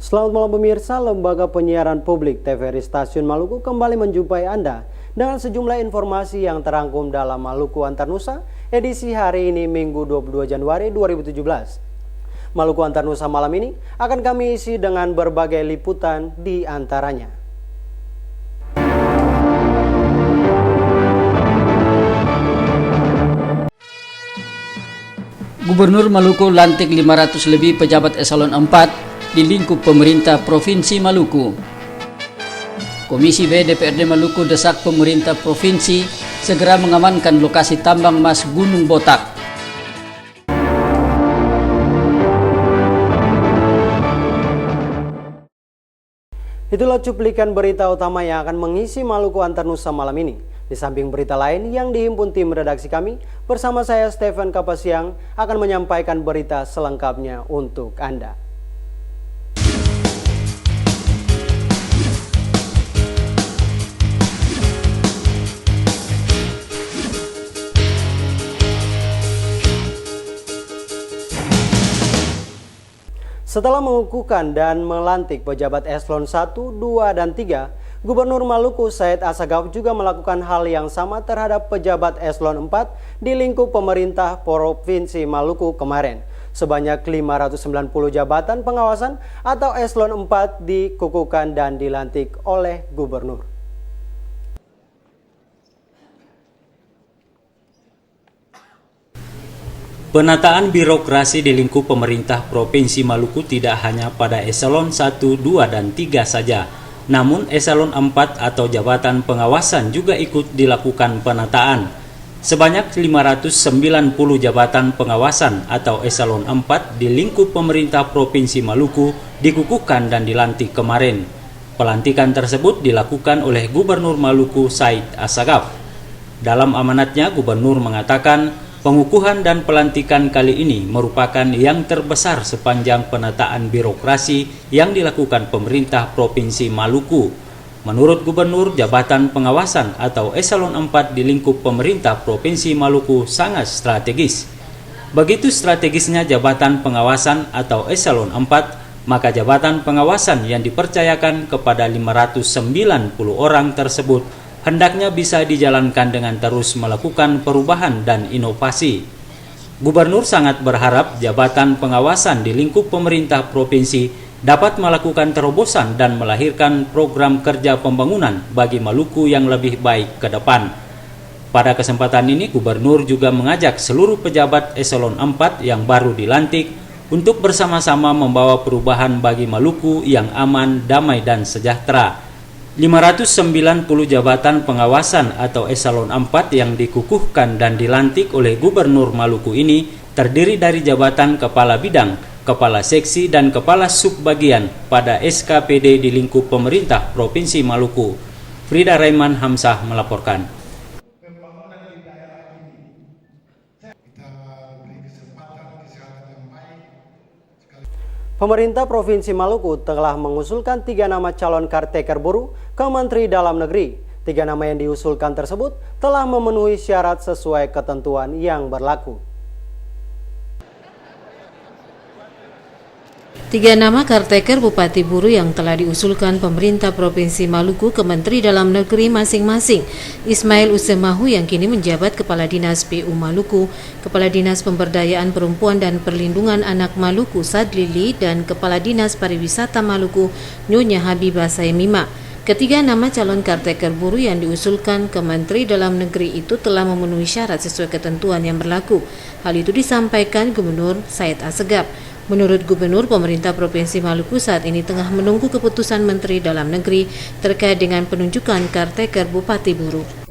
Selamat malam pemirsa, Lembaga Penyiaran Publik TVRI Stasiun Maluku kembali menjumpai Anda dengan sejumlah informasi yang terangkum dalam Maluku Antar Nusa edisi hari ini Minggu 22 Januari 2017. Maluku Antar Nusa malam ini akan kami isi dengan berbagai liputan di antaranya. Gubernur Maluku lantik 500 lebih pejabat eselon 4 di lingkup pemerintah Provinsi Maluku. Komisi B DPRD Maluku desak pemerintah provinsi segera mengamankan lokasi tambang emas Gunung Botak. Itulah cuplikan berita utama yang akan mengisi Maluku Antar Nusa malam ini. Di samping berita lain yang dihimpun tim redaksi kami, bersama saya Stephen Kapasiang akan menyampaikan berita selengkapnya untuk Anda. Setelah mengukuhkan dan melantik pejabat eselon 1, 2, dan 3, Gubernur Maluku Said Assegaf juga melakukan hal yang sama terhadap pejabat eselon 4 di lingkup pemerintah Provinsi Maluku kemarin. Sebanyak 590 jabatan pengawasan atau eselon 4 dikukuhkan dan dilantik oleh Gubernur. Penataan birokrasi di lingkup pemerintah Provinsi Maluku tidak hanya pada eselon 1, 2, dan 3 saja. Namun eselon 4 atau jabatan pengawasan juga ikut dilakukan penataan. Sebanyak 590 jabatan pengawasan atau eselon 4 di lingkup pemerintah Provinsi Maluku dikukuhkan dan dilantik kemarin. Pelantikan tersebut dilakukan oleh Gubernur Maluku Said Assegaf. Dalam amanatnya, Gubernur mengatakan pengukuhan dan pelantikan kali ini merupakan yang terbesar sepanjang penataan birokrasi yang dilakukan pemerintah Provinsi Maluku. Menurut Gubernur, jabatan pengawasan atau eselon 4 di lingkup pemerintah Provinsi Maluku sangat strategis. Begitu strategisnya jabatan pengawasan atau eselon 4, maka jabatan pengawasan yang dipercayakan kepada 590 orang tersebut hendaknya bisa dijalankan dengan terus melakukan perubahan dan inovasi. Gubernur sangat berharap jabatan pengawasan di lingkup pemerintah provinsi dapat melakukan terobosan dan melahirkan program kerja pembangunan bagi Maluku yang lebih baik ke depan. Pada kesempatan ini, Gubernur juga mengajak seluruh pejabat eselon 4 yang baru dilantik untuk bersama-sama membawa perubahan bagi Maluku yang aman, damai, dan sejahtera. 590 jabatan pengawasan atau eselon 4 yang dikukuhkan dan dilantik oleh Gubernur Maluku ini terdiri dari jabatan Kepala Bidang, Kepala Seksi, dan Kepala Subbagian pada SKPD di lingkup pemerintah Provinsi Maluku. Frida Raiman Hamzah melaporkan. Pemerintah Provinsi Maluku telah mengusulkan 3 nama calon caretaker buruh ke Menteri Dalam Negeri. 3 nama yang diusulkan tersebut telah memenuhi syarat sesuai ketentuan yang berlaku. 3 nama caretaker Bupati Buruh yang telah diusulkan pemerintah Provinsi Maluku ke Menteri Dalam Negeri masing-masing. Ismail Usemahu yang kini menjabat Kepala Dinas PU Maluku, Kepala Dinas Pemberdayaan Perempuan dan Perlindungan Anak Maluku Sadlili, dan Kepala Dinas Pariwisata Maluku Nyonya Habibah Saimima. Ketiga nama calon caretaker buruh yang diusulkan ke Menteri Dalam Negeri itu telah memenuhi syarat sesuai ketentuan yang berlaku. Hal itu disampaikan Gubernur Said Assegaf. Menurut Gubernur, pemerintah Provinsi Maluku saat ini tengah menunggu keputusan Menteri Dalam Negeri terkait dengan penunjukan caretaker Bupati Buruh.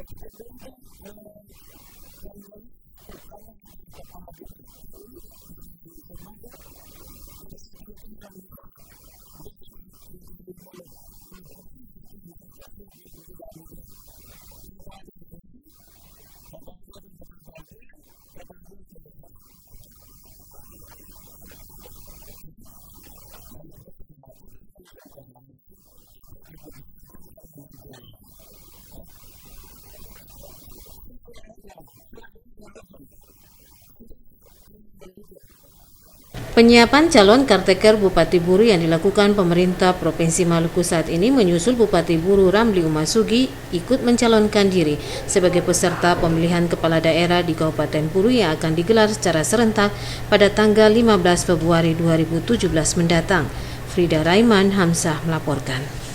Penyiapan calon caretaker Bupati Buru yang dilakukan pemerintah Provinsi Maluku saat ini menyusul Bupati Buru Ramli Umasugi ikut mencalonkan diri sebagai peserta pemilihan kepala daerah di Kabupaten Buru yang akan digelar secara serentak pada tanggal 15 Februari 2017 mendatang. Frida Raiman Hamzah melaporkan.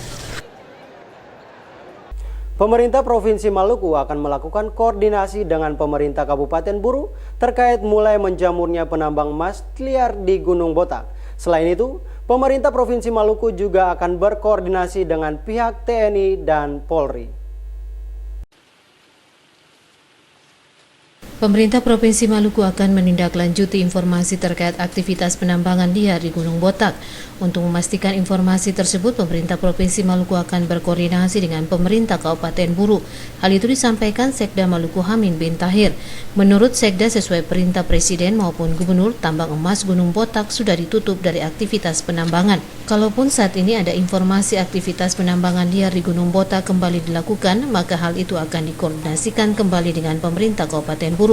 Pemerintah Provinsi Maluku akan melakukan koordinasi dengan pemerintah Kabupaten Buru terkait mulai menjamurnya penambang emas liar di Gunung Botak. Selain itu, pemerintah Provinsi Maluku juga akan berkoordinasi dengan pihak TNI dan Polri. Pemerintah Provinsi Maluku akan menindaklanjuti informasi terkait aktivitas penambangan liar di Gunung Botak. Untuk memastikan informasi tersebut, pemerintah Provinsi Maluku akan berkoordinasi dengan pemerintah Kabupaten Buru. Hal itu disampaikan Sekda Maluku Hamin bin Tahir. Menurut Sekda, sesuai perintah Presiden maupun Gubernur, tambang emas Gunung Botak sudah ditutup dari aktivitas penambangan. Kalaupun saat ini ada informasi aktivitas penambangan liar di Gunung Botak kembali dilakukan, maka hal itu akan dikoordinasikan kembali dengan pemerintah Kabupaten Buru.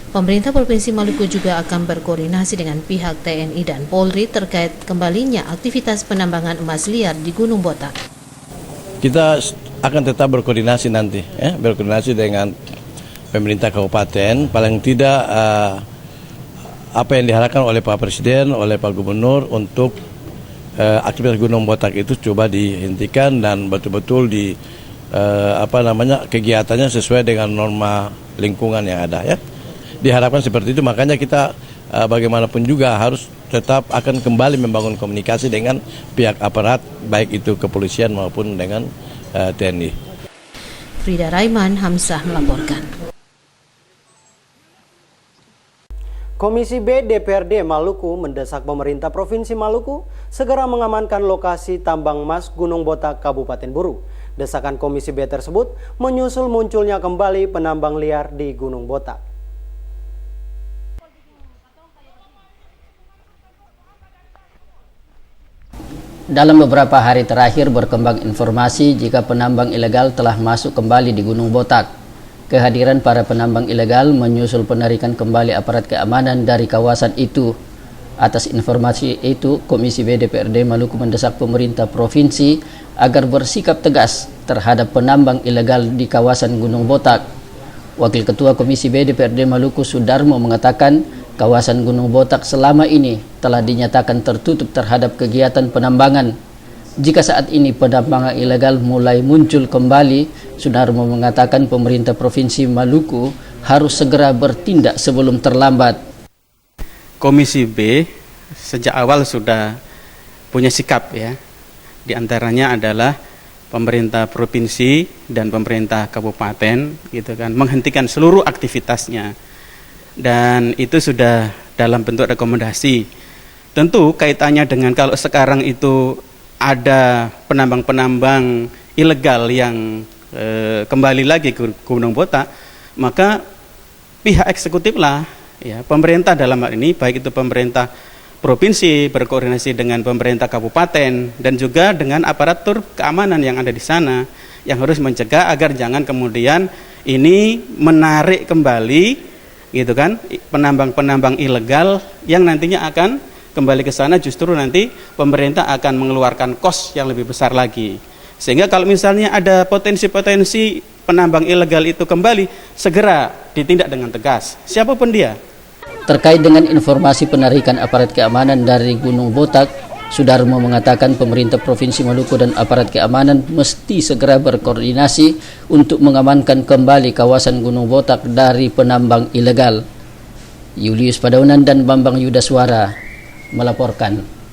Pemerintah Provinsi Maluku juga akan berkoordinasi dengan pihak TNI dan Polri terkait kembalinya aktivitas penambangan emas liar di Gunung Botak. Kita akan tetap berkoordinasi nanti, berkoordinasi dengan pemerintah kabupaten, paling tidak apa yang diharapkan oleh Pak Presiden, oleh Pak Gubernur untuk aktivitas Gunung Botak itu coba dihentikan dan betul-betul kegiatannya sesuai dengan norma lingkungan yang ada ya. Diharapkan seperti itu, makanya kita bagaimanapun juga harus tetap akan kembali membangun komunikasi dengan pihak aparat baik itu kepolisian maupun dengan TNI. Frida Raiman Hamzah melaporkan. Komisi B DPRD Maluku mendesak pemerintah Provinsi Maluku segera mengamankan lokasi tambang emas Gunung Botak Kabupaten Buru. Desakan Komisi B tersebut menyusul munculnya kembali penambang liar di Gunung Botak. Dalam beberapa hari terakhir berkembang informasi jika penambang ilegal telah masuk kembali di Gunung Botak. Kehadiran para penambang ilegal menyusul penarikan kembali aparat keamanan dari kawasan itu. Atas informasi itu, Komisi B DPRD Maluku mendesak pemerintah provinsi agar bersikap tegas terhadap penambang ilegal di kawasan Gunung Botak. Wakil Ketua Komisi B DPRD Maluku Sudarmo mengatakan kawasan Gunung Botak selama ini telah dinyatakan tertutup terhadap kegiatan penambangan. Jika saat ini penambangan ilegal mulai muncul kembali, Sudarmo mengatakan pemerintah Provinsi Maluku harus segera bertindak sebelum terlambat. Komisi B sejak awal sudah punya sikap ya. Di antaranya adalah pemerintah provinsi dan pemerintah kabupaten gitu kan menghentikan seluruh aktivitasnya. Dan itu sudah dalam bentuk rekomendasi. Tentu kaitannya dengan kalau sekarang itu ada penambang-penambang ilegal yang kembali lagi ke Gunung Botak, maka pihak eksekutif lah, ya, pemerintah dalam hal ini, baik itu pemerintah provinsi berkoordinasi dengan pemerintah kabupaten dan juga dengan aparatur keamanan yang ada di sana yang harus mencegah agar jangan kemudian ini menarik kembali gitu kan penambang-penambang ilegal yang nantinya akan kembali ke sana, justru nanti pemerintah akan mengeluarkan kos yang lebih besar lagi. Sehingga kalau misalnya ada potensi-potensi penambang ilegal itu kembali, segera ditindak dengan tegas siapapun dia. Terkait dengan informasi penarikan aparat keamanan dari Gunung Botak, Sudarmo mengatakan pemerintah Provinsi Maluku dan aparat keamanan mesti segera berkoordinasi untuk mengamankan kembali kawasan Gunung Botak dari penambang ilegal. Julius Padaunan dan Bambang Yudaswara melaporkan.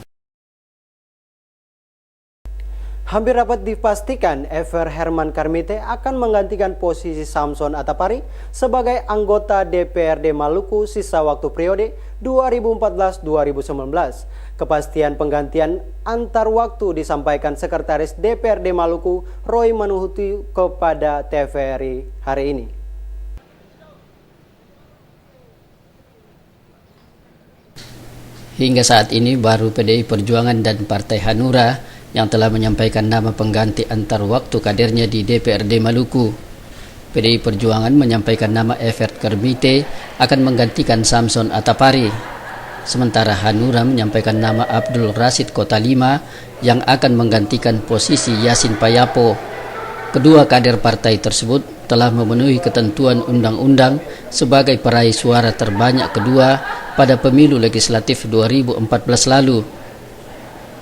Hampir dapat dipastikan Ever Herman Karmite akan menggantikan posisi Samson Atapari sebagai anggota DPRD Maluku sisa waktu periode 2014-2019. Kepastian penggantian antar waktu disampaikan Sekretaris DPRD Maluku Roy Manuhuti kepada TVRI hari ini. Hingga saat ini baru PDI Perjuangan dan Partai Hanura yang telah menyampaikan nama pengganti antar waktu kadernya di DPRD Maluku. PDI Perjuangan menyampaikan nama Evert Karmite akan menggantikan Samson Atapari. Sementara Hanura menyampaikan nama Abdul Rasid Kota Lima yang akan menggantikan posisi Yasin Payapo. Kedua kader partai tersebut telah memenuhi ketentuan undang-undang sebagai peraih suara terbanyak kedua pada pemilu legislatif 2014 lalu.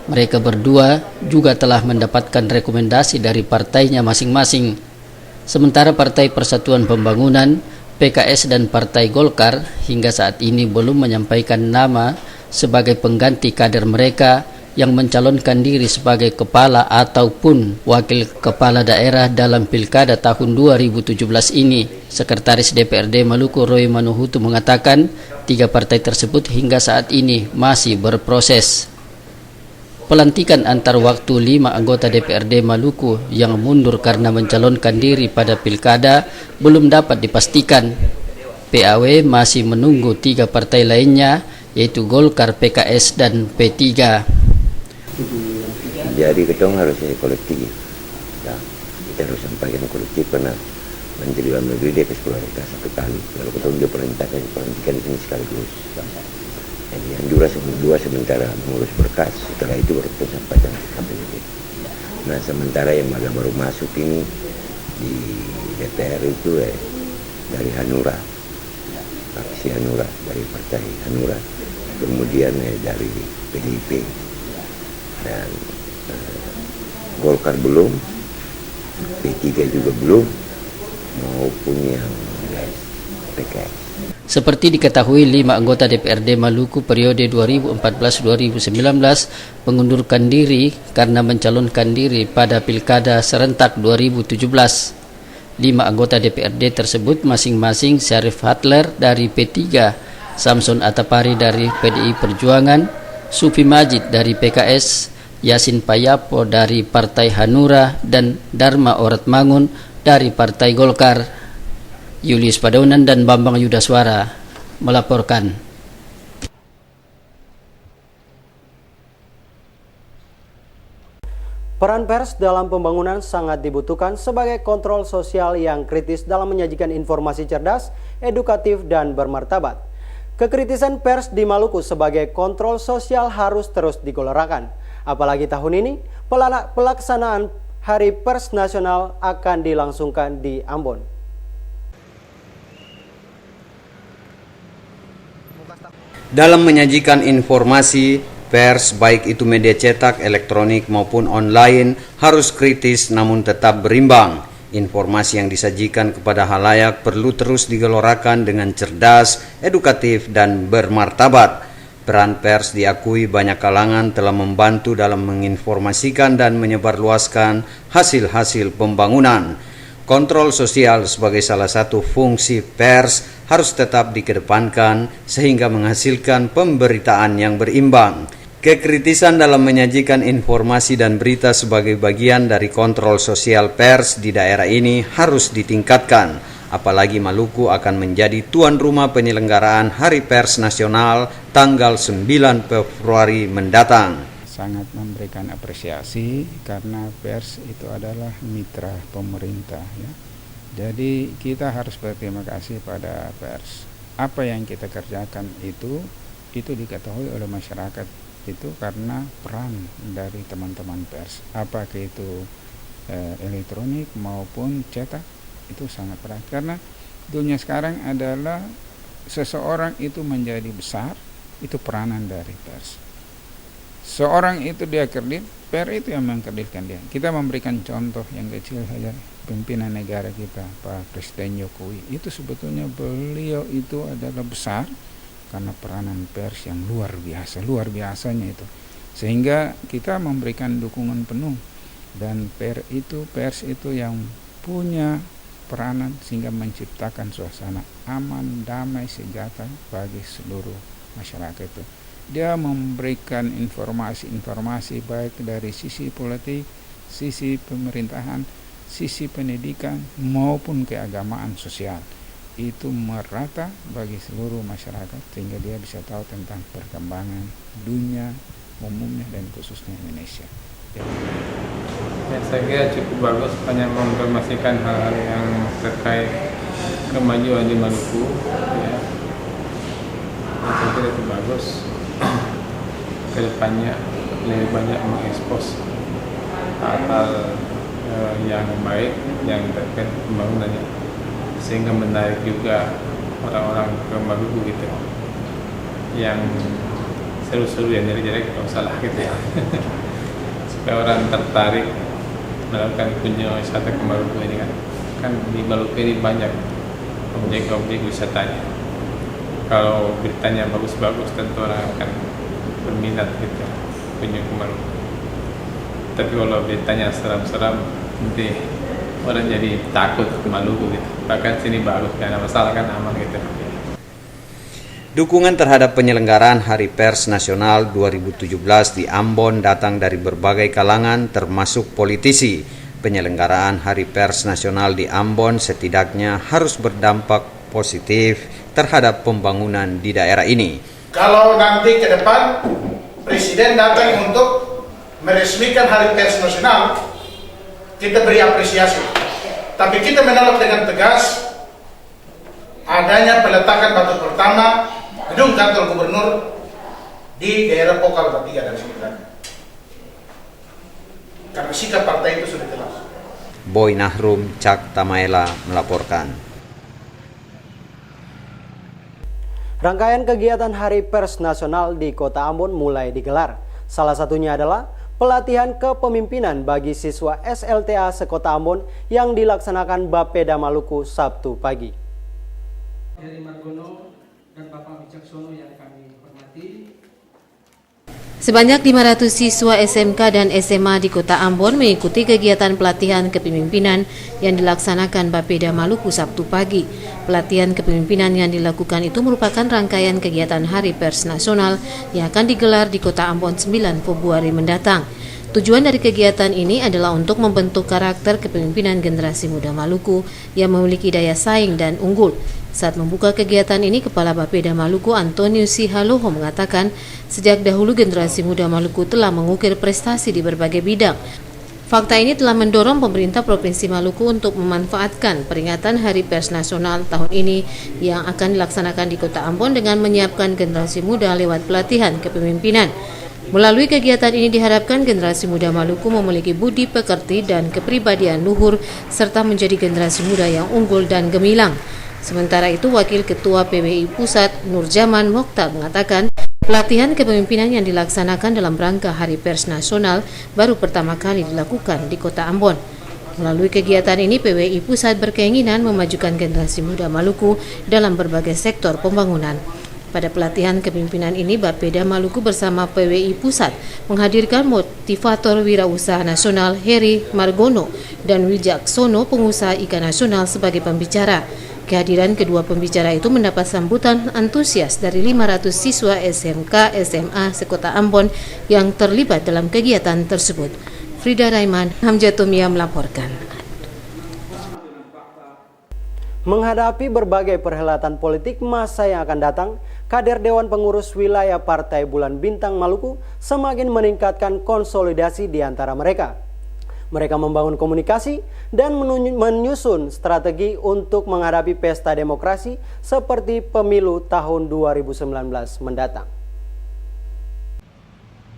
Mereka berdua juga telah mendapatkan rekomendasi dari partainya masing-masing. Sementara Partai Persatuan Pembangunan, PKS dan Partai Golkar hingga saat ini belum menyampaikan nama sebagai pengganti kader mereka yang mencalonkan diri sebagai kepala ataupun wakil kepala daerah dalam pilkada tahun 2017 ini. Sekretaris DPRD Maluku Roy Manuhutu mengatakan 3 partai tersebut hingga saat ini masih berproses. Pelantikan antar waktu 5 anggota DPRD Maluku yang mundur karena mencalonkan diri pada pilkada belum dapat dipastikan. PAW masih menunggu 3 partai lainnya yaitu Golkar, PKS, dan P3. Jadi ketong harus kolektif. Nah, kita harus sampaikan kolektif karena Menteri Dalam Negeri dia keseluruhan satu kali. Kalau ketong dia perintahkan pelantikan ini sekaligus. Jadi Hanura berdua sementara mengurus berkas, setelah itu baru kita sampaikan ke KPUD. Nah sementara yang baru masuk ini di DPR itu dari Hanura, fraksi Hanura, dari partai Hanura, kemudian dari PDIP dan Golkar belum, P3 juga belum, maupun yang PKS. Seperti diketahui 5 anggota DPRD Maluku periode 2014-2019 mengundurkan diri karena mencalonkan diri pada Pilkada Serentak 2017. 5 anggota DPRD tersebut masing-masing Syarif Hatler dari P3, Samson Atapari dari PDI Perjuangan, Sufi Majid dari PKS, Yasin Payapo dari Partai Hanura, dan Dharma Oratmangun dari Partai Golkar. Julius Padaunan dan Bambang Yudaswara melaporkan. Peran pers dalam pembangunan sangat dibutuhkan sebagai kontrol sosial yang kritis dalam menyajikan informasi cerdas, edukatif, dan bermartabat. Kekritisan pers di Maluku sebagai kontrol sosial harus terus digelorakan. Apalagi tahun ini, pelaksanaan Hari Pers Nasional akan dilangsungkan di Ambon. Dalam menyajikan informasi, pers baik itu media cetak, elektronik maupun online harus kritis namun tetap berimbang. Informasi yang disajikan kepada halayak perlu terus digelorakan dengan cerdas, edukatif, dan bermartabat. Peran pers diakui banyak kalangan telah membantu dalam menginformasikan dan menyebarluaskan hasil-hasil pembangunan. Kontrol sosial sebagai salah satu fungsi pers harus tetap dikedepankan sehingga menghasilkan pemberitaan yang berimbang. Kekritisan dalam menyajikan informasi dan berita sebagai bagian dari kontrol sosial pers di daerah ini harus ditingkatkan, apalagi Maluku akan menjadi tuan rumah penyelenggaraan Hari Pers Nasional tanggal 9 Februari mendatang. Sangat memberikan apresiasi karena pers itu adalah mitra pemerintah ya. Jadi kita harus berterima kasih pada pers. Apa yang kita kerjakan itu diketahui oleh masyarakat itu karena peran dari teman-teman pers. Apakah itu elektronik maupun cetak itu sangat peran. Karena dunia sekarang adalah seseorang itu menjadi besar itu peranan dari pers. Seorang itu dia kredit, pers itu yang mengkreditkan dia. Kita memberikan contoh yang kecil saja, pimpinan negara kita, Pak Presiden Jokowi. Itu sebetulnya beliau itu adalah besar karena peranan pers yang luar biasanya itu. Sehingga kita memberikan dukungan penuh dan pers itu yang punya peranan sehingga menciptakan suasana aman, damai, sejahtera bagi seluruh masyarakat itu. Dia memberikan informasi baik dari sisi politik, sisi pemerintahan, sisi pendidikan maupun keagamaan sosial. Itu merata bagi seluruh masyarakat sehingga dia bisa tahu tentang perkembangan dunia umumnya dan khususnya Indonesia. Ya, saya kira cukup bagus hanya menginformasikan hal-hal yang terkait kemajuan di Maluku ya. Saya kira itu bagus. Kedepannya lebih banyak mengekspos hal-hal yang baik yang terkait pembangunannya, sehingga menarik juga orang-orang ke Maluku gitu, yang seru-seru yang jelek-jelek kalau salah gitu ya. Supaya orang tertarik melakukan kunjungan wisata ke Maluku ini kan di Maluku ini banyak objek-objek wisatanya. Kalau beritanya bagus-bagus tentu orang akan berminat gitu kunjung ke Maluku. Tapi kalau beritanya seram-seram nanti orang jadi takut ke Maluku gitu. Bahkan sini bagus, gak ada masalah kan, aman gitu. Dukungan terhadap penyelenggaraan Hari Pers Nasional 2017 di Ambon datang dari berbagai kalangan termasuk politisi. Penyelenggaraan Hari Pers Nasional di Ambon setidaknya harus berdampak positif terhadap pembangunan di daerah ini. Kalau nanti ke depan Presiden datang untuk meresmikan Hari Pers Nasional, kita beri apresiasi. Tapi kita menolak dengan tegas adanya peletakan batu pertama gedung kantor gubernur di daerah Pokal Batiga dan sekitarnya. Karena sikap partai itu sudah jelas. Boy Nahrum, Cak Tamaela melaporkan. Rangkaian kegiatan Hari Pers Nasional di Kota Ambon mulai digelar. Salah satunya adalah pelatihan kepemimpinan bagi siswa SLTA sekota Ambon yang dilaksanakan Bapeda Maluku Sabtu pagi. Heri Margono dan Bapak Wicaksono yang kami hormati. Sebanyak 500 siswa SMK dan SMA di Kota Ambon mengikuti kegiatan pelatihan kepemimpinan yang dilaksanakan Bapeda Maluku Sabtu pagi. Pelatihan kepemimpinan yang dilakukan itu merupakan rangkaian kegiatan Hari Pers Nasional yang akan digelar di Kota Ambon 9 Februari mendatang. Tujuan dari kegiatan ini adalah untuk membentuk karakter kepemimpinan generasi muda Maluku yang memiliki daya saing dan unggul. Saat membuka kegiatan ini, Kepala Bapeda Maluku Antonius Sihaloho mengatakan sejak dahulu generasi muda Maluku telah mengukir prestasi di berbagai bidang. Fakta ini telah mendorong pemerintah Provinsi Maluku untuk memanfaatkan peringatan Hari Pers Nasional tahun ini yang akan dilaksanakan di Kota Ambon dengan menyiapkan generasi muda lewat pelatihan kepemimpinan. Melalui kegiatan ini diharapkan generasi muda Maluku memiliki budi pekerti dan kepribadian luhur serta menjadi generasi muda yang unggul dan gemilang. Sementara itu, Wakil Ketua PBI Pusat Nurjaman Mokhtar mengatakan pelatihan kepemimpinan yang dilaksanakan dalam rangka Hari Pers Nasional baru pertama kali dilakukan di Kota Ambon. Melalui kegiatan ini, PBI Pusat berkeinginan memajukan generasi muda Maluku dalam berbagai sektor pembangunan. Pada pelatihan kepemimpinan ini, Bapeda Maluku bersama PWI Pusat menghadirkan motivator wirausaha nasional Heri Margono dan Wijaksono, pengusaha ikan nasional sebagai pembicara. Kehadiran kedua pembicara itu mendapat sambutan antusias dari 500 siswa SMK SMA sekota Ambon yang terlibat dalam kegiatan tersebut. Frida Raiman, Hamjatumia melaporkan. Menghadapi berbagai perhelatan politik masa yang akan datang, kader Dewan Pengurus Wilayah Partai Bulan Bintang Maluku semakin meningkatkan konsolidasi di antara mereka. Mereka membangun komunikasi dan menyusun strategi untuk menghadapi pesta demokrasi seperti pemilu tahun 2019 mendatang.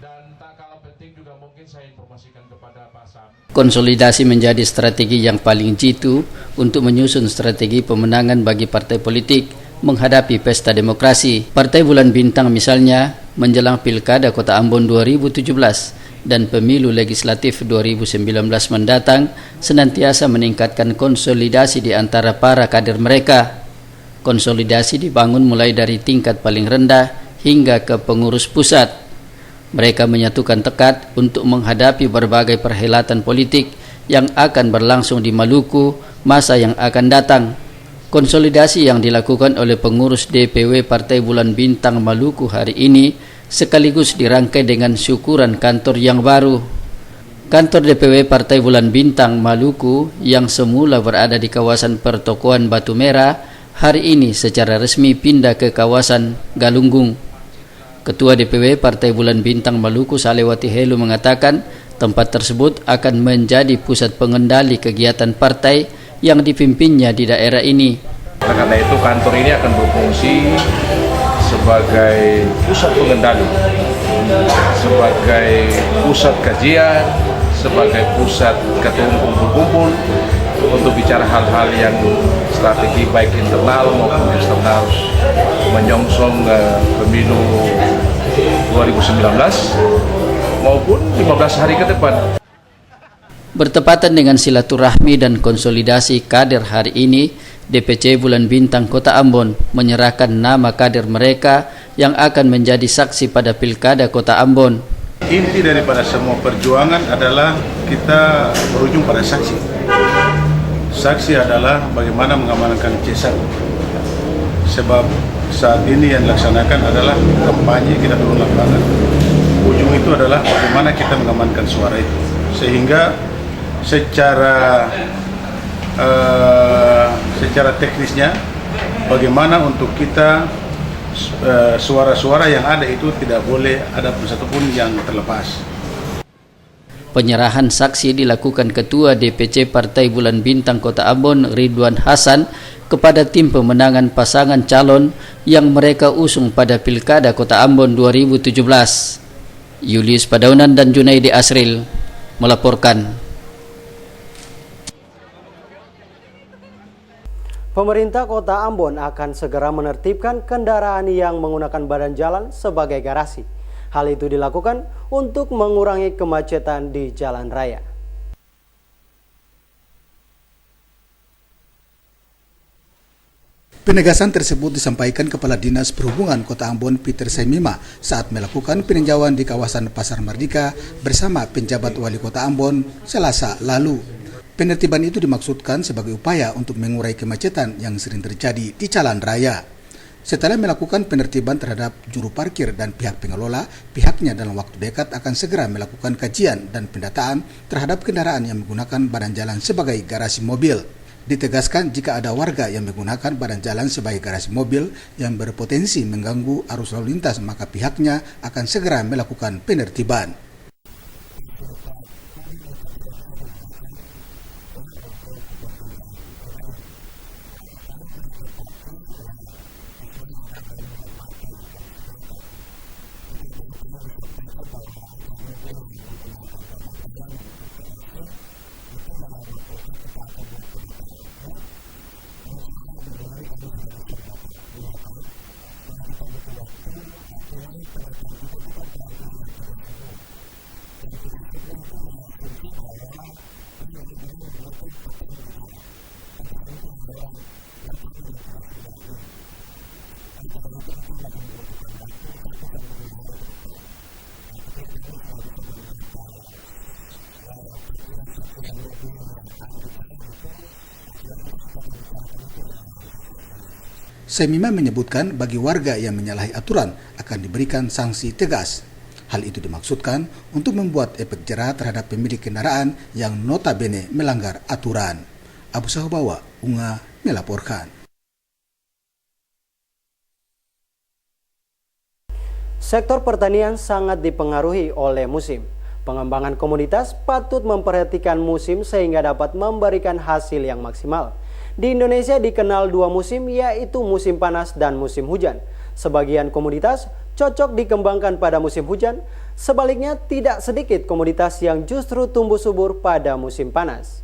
Dan tak kalah penting juga mungkin saya informasikan kepada Pak Sam. Konsolidasi menjadi strategi yang paling jitu untuk menyusun strategi pemenangan bagi partai politik menghadapi pesta demokrasi. Partai Bulan Bintang misalnya menjelang Pilkada Kota Ambon 2017 dan pemilu legislatif 2019 mendatang senantiasa meningkatkan konsolidasi di antara para kader mereka. Konsolidasi dibangun mulai dari tingkat paling rendah hingga ke pengurus pusat. Mereka menyatukan tekad untuk menghadapi berbagai perhelatan politik yang akan berlangsung di Maluku masa yang akan datang. Konsolidasi yang dilakukan oleh pengurus DPW Partai Bulan Bintang Maluku hari ini sekaligus dirangkai dengan syukuran kantor yang baru. Kantor DPW Partai Bulan Bintang Maluku yang semula berada di kawasan pertokoan Batu Merah hari ini secara resmi pindah ke kawasan Galunggung. Ketua DPW Partai Bulan Bintang Maluku Salewati Helu mengatakan tempat tersebut akan menjadi pusat pengendali kegiatan partai yang dipimpinnya di daerah ini. Karena itu kantor ini akan berfungsi sebagai pusat pengendali, sebagai pusat kajian, sebagai pusat ketua kumpul-kumpul untuk bicara hal-hal yang strategi baik internal maupun eksternal menyongsong pemilu 2019 maupun 15 hari ke depan. Bertepatan dengan silaturahmi dan konsolidasi kader hari ini, DPC Bulan Bintang Kota Ambon menyerahkan nama kader mereka yang akan menjadi saksi pada Pilkada Kota Ambon. Inti daripada semua perjuangan adalah kita berujung pada saksi. Saksi adalah bagaimana mengamankan C1. Sebab saat ini yang dilaksanakan adalah kampanye, kita turun lapangan. Ujung itu adalah bagaimana kita mengamankan suara itu. Sehingga secara teknisnya bagaimana untuk kita suara-suara yang ada itu tidak boleh ada satupun yang terlepas. Penyerahan saksi dilakukan Ketua DPC Partai Bulan Bintang Kota Ambon Ridwan Hasan kepada tim pemenangan pasangan calon yang mereka usung pada Pilkada Kota Ambon 2017. Julius Padaunan dan Junaidi Asril melaporkan. Pemerintah Kota Ambon akan segera menertibkan kendaraan yang menggunakan badan jalan sebagai garasi. Hal itu dilakukan untuk mengurangi kemacetan di jalan raya. Penegasan tersebut disampaikan Kepala Dinas Perhubungan Kota Ambon Peter Saimima saat melakukan peninjauan di kawasan Pasar Merdeka bersama penjabat Wali Kota Ambon Selasa lalu. Penertiban itu dimaksudkan sebagai upaya untuk mengurai kemacetan yang sering terjadi di jalan raya. Setelah melakukan penertiban terhadap juru parkir dan pihak pengelola, pihaknya dalam waktu dekat akan segera melakukan kajian dan pendataan terhadap kendaraan yang menggunakan badan jalan sebagai garasi mobil. Ditegaskan jika ada warga yang menggunakan badan jalan sebagai garasi mobil yang berpotensi mengganggu arus lalu lintas, maka pihaknya akan segera melakukan penertiban. Saimima menyebutkan bagi warga yang menyalahi aturan akan diberikan sanksi tegas. Hal itu dimaksudkan untuk membuat efek jera terhadap pemilik kendaraan yang notabene melanggar aturan. Abu Sahubawa, Unga, melaporkan. Sektor pertanian sangat dipengaruhi oleh musim. Pengembangan komoditas patut memperhatikan musim sehingga dapat memberikan hasil yang maksimal. Di Indonesia dikenal dua musim, yaitu musim panas dan musim hujan. Sebagian komoditas cocok dikembangkan pada musim hujan, sebaliknya tidak sedikit komoditas yang justru tumbuh subur pada musim panas.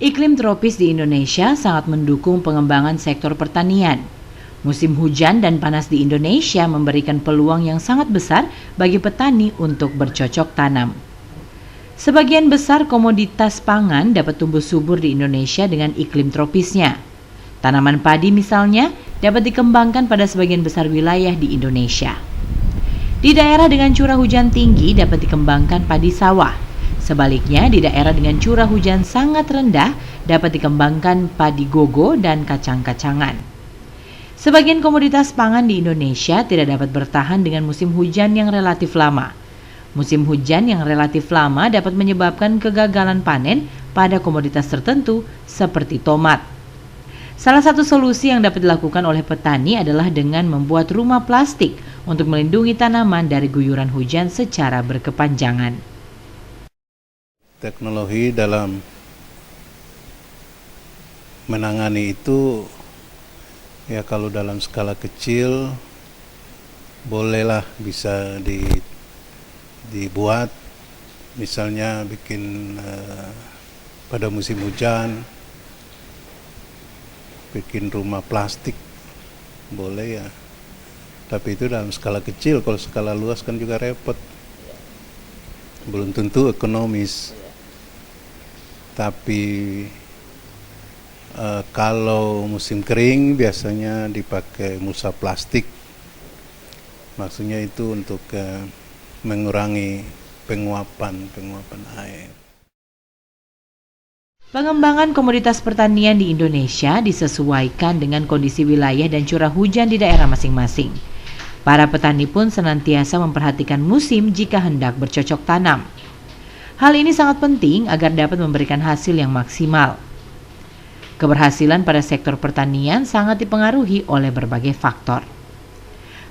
Iklim tropis di Indonesia sangat mendukung pengembangan sektor pertanian. Musim hujan dan panas di Indonesia memberikan peluang yang sangat besar bagi petani untuk bercocok tanam. Sebagian besar komoditas pangan dapat tumbuh subur di Indonesia dengan iklim tropisnya. Tanaman padi misalnya dapat dikembangkan pada sebagian besar wilayah di Indonesia. Di daerah dengan curah hujan tinggi dapat dikembangkan padi sawah. Sebaliknya, di daerah dengan curah hujan sangat rendah dapat dikembangkan padi gogo dan kacang-kacangan. Sebagian komoditas pangan di Indonesia tidak dapat bertahan dengan musim hujan yang relatif lama. Musim hujan yang relatif lama dapat menyebabkan kegagalan panen pada komoditas tertentu seperti tomat. Salah satu solusi yang dapat dilakukan oleh petani adalah dengan membuat rumah plastik untuk melindungi tanaman dari guyuran hujan secara berkepanjangan. Teknologi dalam menangani itu ya kalau dalam skala kecil bolehlah bisa dibuat, misalnya bikin pada musim hujan, bikin rumah plastik boleh ya, tapi itu dalam skala kecil. Kalau skala luas kan juga repot, belum tentu ekonomis. Tapi kalau musim kering biasanya dipakai mulsa plastik, maksudnya itu untuk mengurangi penguapan air. Pengembangan komoditas pertanian di Indonesia disesuaikan dengan kondisi wilayah dan curah hujan di daerah masing-masing. Para petani pun senantiasa memperhatikan musim jika hendak bercocok tanam. Hal ini sangat penting agar dapat memberikan hasil yang maksimal. Keberhasilan pada sektor pertanian sangat dipengaruhi oleh berbagai faktor.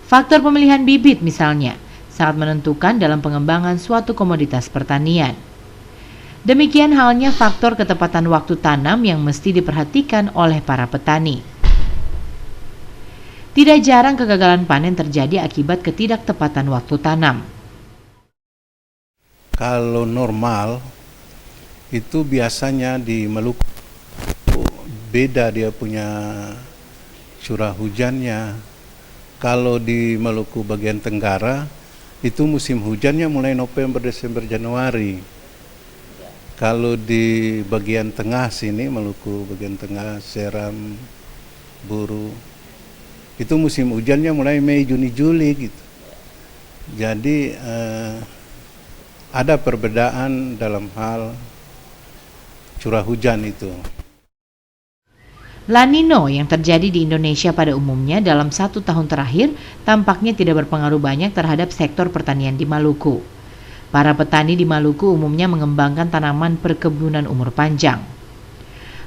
Faktor pemilihan bibit misalnya sangat menentukan dalam pengembangan suatu komoditas pertanian. Demikian halnya faktor ketepatan waktu tanam yang mesti diperhatikan oleh para petani. Tidak jarang kegagalan panen terjadi akibat ketidaktepatan waktu tanam. Kalau normal itu biasanya di Maluku beda dia punya curah hujannya. Kalau di Maluku bagian tenggara itu musim hujannya mulai November, Desember, Januari. Kalau di bagian tengah sini, Maluku bagian tengah, Seram, Buru, itu musim hujannya mulai Mei, Juni, Juli gitu. Jadi ada perbedaan dalam hal curah hujan itu. La Nino yang terjadi di Indonesia pada umumnya dalam 1 tahun terakhir tampaknya tidak berpengaruh banyak terhadap sektor pertanian di Maluku. Para petani di Maluku umumnya mengembangkan tanaman perkebunan umur panjang.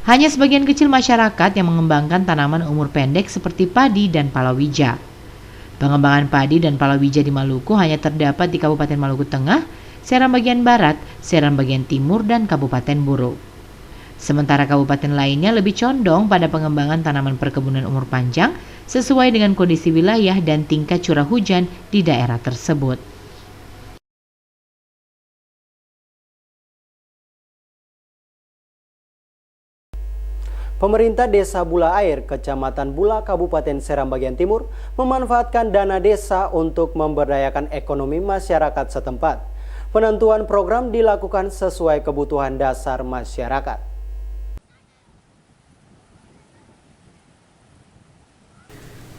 Hanya sebagian kecil masyarakat yang mengembangkan tanaman umur pendek seperti padi dan palawija. Pengembangan padi dan palawija di Maluku hanya terdapat di Kabupaten Maluku Tengah, Seram bagian Barat, Seram bagian Timur, dan Kabupaten Buru. Sementara kabupaten lainnya lebih condong pada pengembangan tanaman perkebunan umur panjang sesuai dengan kondisi wilayah dan tingkat curah hujan di daerah tersebut. Pemerintah Desa Bula Air, Kecamatan Bula, Kabupaten Seram bagian Timur, memanfaatkan dana desa untuk memberdayakan ekonomi masyarakat setempat. Penentuan program dilakukan sesuai kebutuhan dasar masyarakat.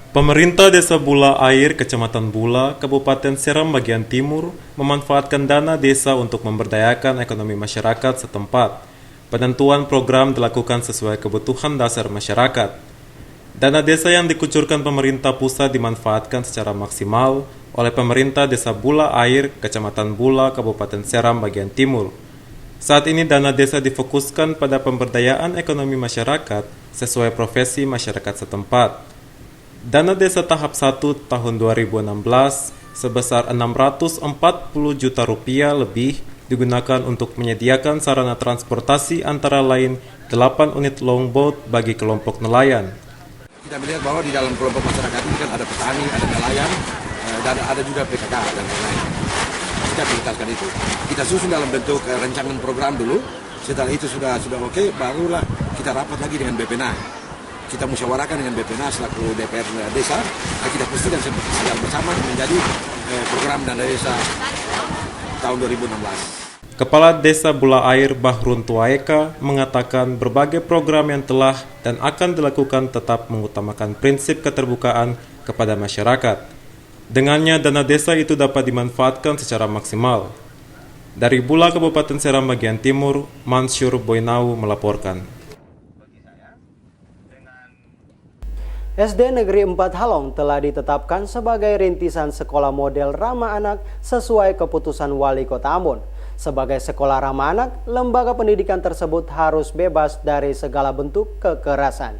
Pemerintah Desa Bula Air, Kecamatan Bula, Kabupaten Seram bagian Timur, memanfaatkan dana desa untuk memberdayakan ekonomi masyarakat setempat. Penentuan program dilakukan sesuai kebutuhan dasar masyarakat. Dana desa yang dikucurkan pemerintah pusat dimanfaatkan secara maksimal oleh pemerintah Desa Bula Air, Kecamatan Bula, Kabupaten Seram bagian Timur. Saat ini dana desa difokuskan pada pemberdayaan ekonomi masyarakat sesuai profesi masyarakat setempat. Dana desa tahap 1 tahun 2016 sebesar Rp640 juta lebih digunakan untuk menyediakan sarana transportasi antara lain 8 unit longboat bagi kelompok nelayan. Kita melihat bahwa di dalam kelompok masyarakat ini kan ada petani, ada nelayan, dan ada juga PKK dan lain-lain. Kita prioritaskan itu. Kita susun dalam bentuk rancangan program dulu. Setelah itu sudah oke, barulah kita rapat lagi dengan BPNA. Kita musyawarahkan dengan BPNA selaku DPR desa. Kita pastikan secara bersama menjadi program dana desa tahun 2016. Kepala Desa Bula Air Bahrun Tuaeka mengatakan berbagai program yang telah dan akan dilakukan tetap mengutamakan prinsip keterbukaan kepada masyarakat. Dengannya dana desa itu dapat dimanfaatkan secara maksimal. Dari Bula, Kabupaten Seram bagian Timur, Mansur Boynau melaporkan. SD Negeri 4 Halong telah ditetapkan sebagai rintisan sekolah model ramah anak sesuai keputusan Wali Kota Ambon. Sebagai sekolah ramah anak, lembaga pendidikan tersebut harus bebas dari segala bentuk kekerasan.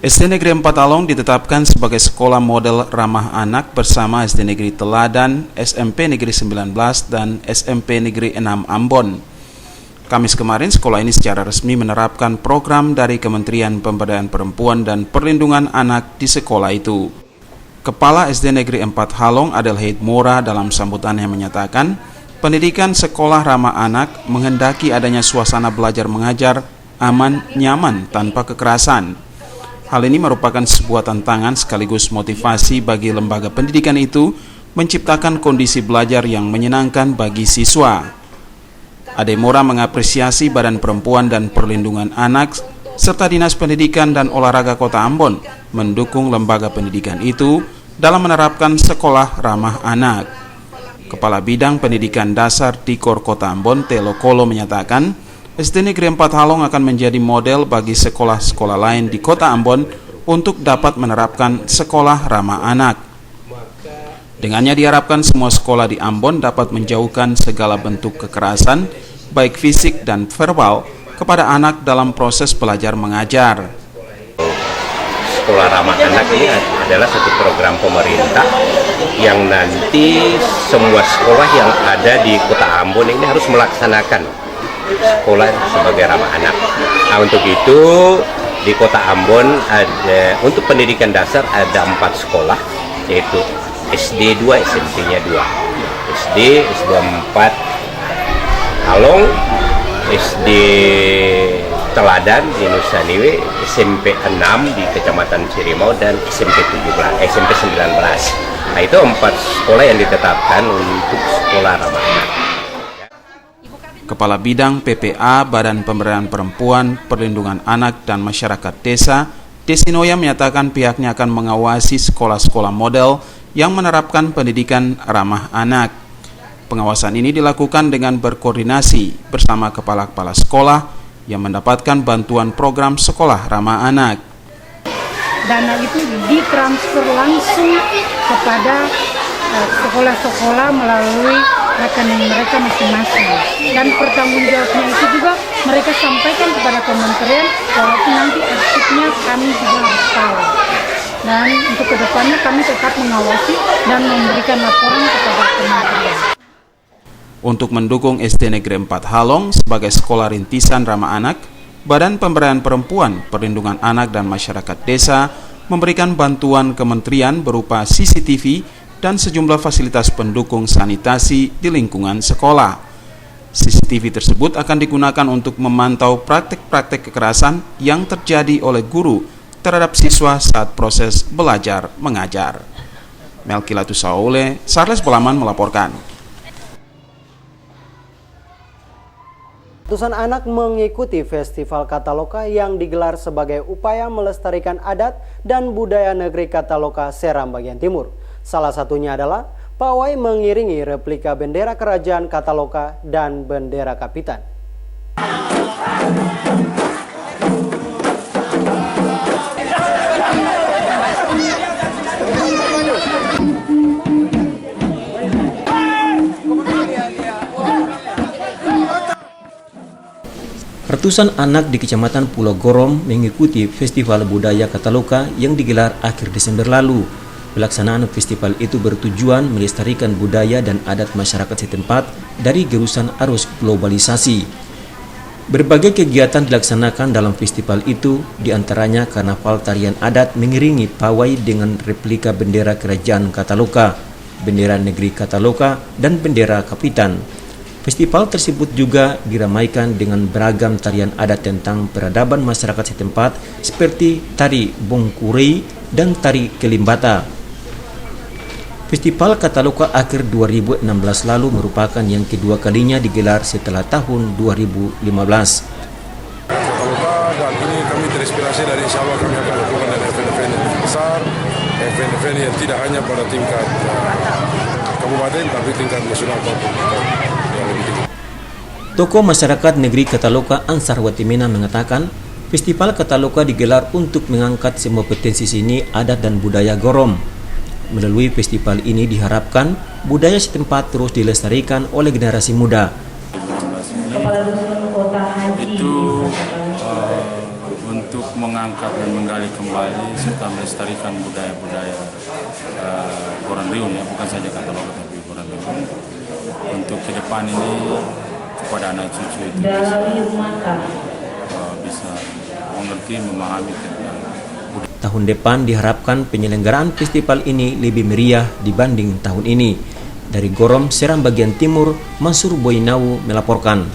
SD Negeri 4 Halong ditetapkan sebagai sekolah model ramah anak bersama SD Negeri Teladan, SMP Negeri 19, dan SMP Negeri 6 Ambon. Kamis kemarin, sekolah ini secara resmi menerapkan program dari Kementerian Pemberdayaan Perempuan dan Perlindungan Anak di sekolah itu. Kepala SD Negeri 4 Halong, Adelheid Mora, dalam sambutannya menyatakan, pendidikan sekolah ramah anak menghendaki adanya suasana belajar mengajar aman, nyaman, tanpa kekerasan. Hal ini merupakan sebuah tantangan sekaligus motivasi bagi lembaga pendidikan itu menciptakan kondisi belajar yang menyenangkan bagi siswa. Ade Mora mengapresiasi Badan Perempuan dan Perlindungan Anak serta Dinas Pendidikan dan Olahraga Kota Ambon mendukung lembaga pendidikan itu dalam menerapkan sekolah ramah anak. Kepala Bidang Pendidikan Dasar Dikor Kota Ambon, Telo Kolo, menyatakan SD Negeri 4 Halong akan menjadi model bagi sekolah-sekolah lain di Kota Ambon untuk dapat menerapkan sekolah ramah anak. Dengannya diharapkan semua sekolah di Ambon dapat menjauhkan segala bentuk kekerasan, baik fisik dan verbal, kepada anak dalam proses belajar mengajar. Sekolah ramah anak ini adalah satu program pemerintah yang nanti semua sekolah yang ada di Kota Ambon ini harus melaksanakan sekolah sebagai ramah anak. Nah, untuk itu di Kota Ambon ada untuk pendidikan dasar ada 4 sekolah, yaitu SD 2, SMP-nya 2. SD 4 Halong, SD Teladan di Nusa Niwe, SMP 6 di Kecamatan Cirimau, dan SMP 19. Nah, itu 4 sekolah yang ditetapkan untuk sekolah ramah anak. Kepala Bidang PPA Badan Pemberdayaan Perempuan, Perlindungan Anak dan Masyarakat Desa, Desinoya, menyatakan pihaknya akan mengawasi sekolah-sekolah model yang menerapkan pendidikan ramah anak. Pengawasan ini dilakukan dengan berkoordinasi bersama kepala-kepala sekolah yang mendapatkan bantuan program sekolah ramah anak. Dana itu ditransfer langsung kepada sekolah-sekolah melalui rekening mereka masing-masing. Dan pertanggungjawabnya itu juga mereka sampaikan kepada kementerian, walaupun nanti arsipnya kami juga harus tahu. Dan untuk kedepannya kami tetap mengawasi dan memberikan laporan kepada kementerian. Untuk mendukung SD Negeri 4 Halong sebagai sekolah rintisan ramah anak, Badan Pemberdayaan Perempuan, Perlindungan Anak dan Masyarakat Desa memberikan bantuan kementerian berupa CCTV dan sejumlah fasilitas pendukung sanitasi di lingkungan sekolah. CCTV tersebut akan digunakan untuk memantau praktek-praktek kekerasan yang terjadi oleh guru terhadap siswa saat proses belajar mengajar. Melkilatu Saule, Sarles Bolaman melaporkan. Ratusan anak mengikuti Festival Kataloka yang digelar sebagai upaya melestarikan adat dan budaya negeri Kataloka Seram bagian timur. Salah satunya adalah pawai mengiringi replika bendera kerajaan Kataloka dan bendera kapitan. Ratusan anak di Kecamatan Pulau Gorom mengikuti Festival Budaya Kataloka yang digelar akhir Desember lalu. Pelaksanaan festival itu bertujuan melestarikan budaya dan adat masyarakat setempat dari gerusan arus globalisasi. Berbagai kegiatan dilaksanakan dalam festival itu, diantaranya karnaval tarian adat mengiringi pawai dengan replika bendera kerajaan Kataloka, bendera negeri Kataloka, dan bendera kapitan. Festival tersebut juga diramaikan dengan beragam tarian adat tentang peradaban masyarakat setempat seperti tari Bongkurei dan tari Kelimbata. Festival Kataloka akhir 2016 lalu merupakan yang kedua kalinya digelar setelah tahun 2015. Kataloka dan ini kami terinspirasi dari insya Allah kami akan lakukan dengan event-event yang besar, event-event yang tidak hanya pada tingkat kabupaten tapi tingkat nasional maupun yang lebih tinggi. Tokoh masyarakat negeri Kataloka Ansar Watimena mengatakan, Festival Kataloka digelar untuk mengangkat semua potensi seni, adat dan budaya Gorom. Melalui festival ini diharapkan budaya setempat terus dilestarikan oleh generasi muda. Itu untuk mengangkat dan menggali kembali serta melestarikan budaya-budaya Goron Riung, ya, bukan saja Kataloka tapi Goron Riung. Untuk ke depan ini kepada anak cucu itu bisa mengerti, memahami tentang budaya. Tahun depan diharapkan penyelenggaraan festival ini lebih meriah dibanding tahun ini. Dari Gorom, Seram bagian timur, Mansur Boinau melaporkan.